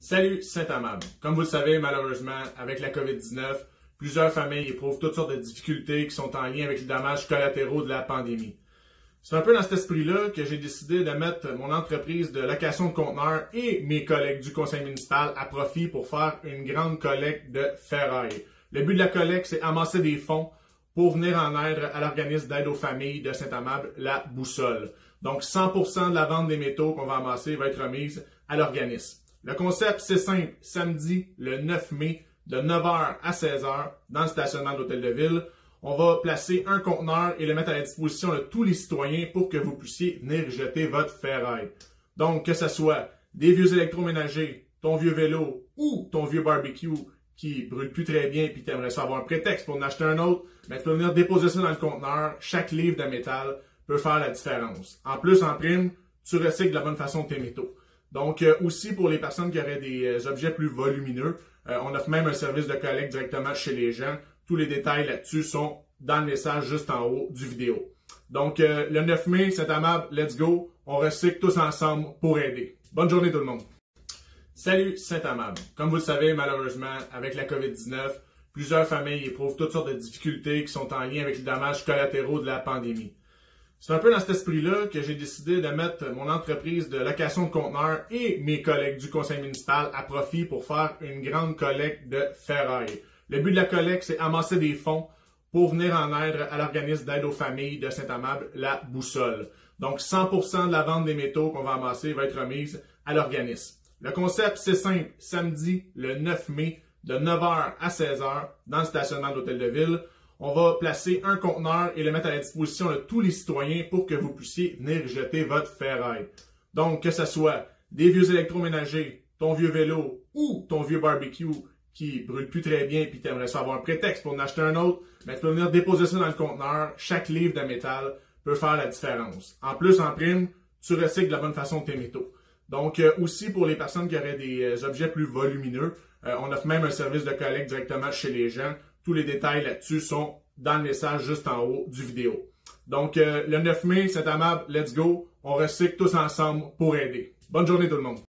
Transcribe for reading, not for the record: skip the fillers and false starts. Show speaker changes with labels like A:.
A: Salut Saint-Amable. Comme vous le savez, malheureusement, avec la COVID-19, plusieurs familles éprouvent toutes sortes de difficultés qui sont en lien avec les dommages collatéraux de la pandémie. C'est un peu dans cet esprit-là que j'ai décidé de mettre mon entreprise de location de conteneurs et mes collègues du conseil municipal à profit pour faire une grande collecte de ferraille. Le but de la collecte, c'est amasser des fonds pour venir en aide à l'organisme d'aide aux familles de Saint-Amable, la Boussole. Donc, 100% de la vente des métaux qu'on va amasser va être remise à l'organisme. Le concept, c'est simple. Samedi, le 9 mai, de 9h à 16h, dans le stationnement de l'Hôtel de Ville, on va placer un conteneur et le mettre à la disposition de tous les citoyens pour que vous puissiez venir jeter votre ferraille. Donc, que ce soit des vieux électroménagers, ton vieux vélo ou ton vieux barbecue qui brûle plus très bien et tu aimerais ça avoir un prétexte pour en acheter un autre, mais tu peux venir déposer ça dans le conteneur. Chaque livre de métal peut faire la différence. En plus, en prime, tu recycles de la bonne façon tes métaux. Donc, aussi pour les personnes qui auraient des objets plus volumineux, on offre même un service de collecte directement chez les gens. Tous les détails là-dessus sont dans le message juste en haut du vidéo. Donc, le 9 mai, Saint-Amable, let's go. On recycle tous ensemble pour aider. Bonne journée tout le monde. Salut Saint-Amable. Comme vous le savez, malheureusement, avec la COVID-19, plusieurs familles éprouvent toutes sortes de difficultés qui sont en lien avec les dommages collatéraux de la pandémie. C'est un peu dans cet esprit-là que j'ai décidé de mettre mon entreprise de location de conteneurs et mes collègues du conseil municipal à profit pour faire une grande collecte de ferraille. Le but de la collecte, c'est amasser des fonds pour venir en aide à l'organisme d'aide aux familles de Saint-Amable, la Boussole. Donc, 100% de la vente des métaux qu'on va amasser va être remise à l'organisme. Le concept, c'est simple. Samedi, le 9 mai, de 9h à 16h, dans le stationnement de l'Hôtel de Ville, on va placer un conteneur et le mettre à la disposition de tous les citoyens pour que vous puissiez venir jeter votre ferraille. Donc, que ce soit des vieux électroménagers, ton vieux vélo ou ton vieux barbecue qui brûle plus très bien et tu aimerais ça avoir un prétexte pour en acheter un autre, mais tu peux venir déposer ça dans le conteneur. Chaque livre de métal peut faire la différence. En plus, en prime, tu recycles de la bonne façon tes métaux. Donc, aussi pour les personnes qui auraient des objets plus volumineux, on offre même un service de collecte directement chez les gens. Tous les détails là-dessus sont dans le message juste en haut du vidéo. Donc, le 9 mai, Saint-Amable, let's go. On recycle tous ensemble pour aider. Bonne journée tout le monde.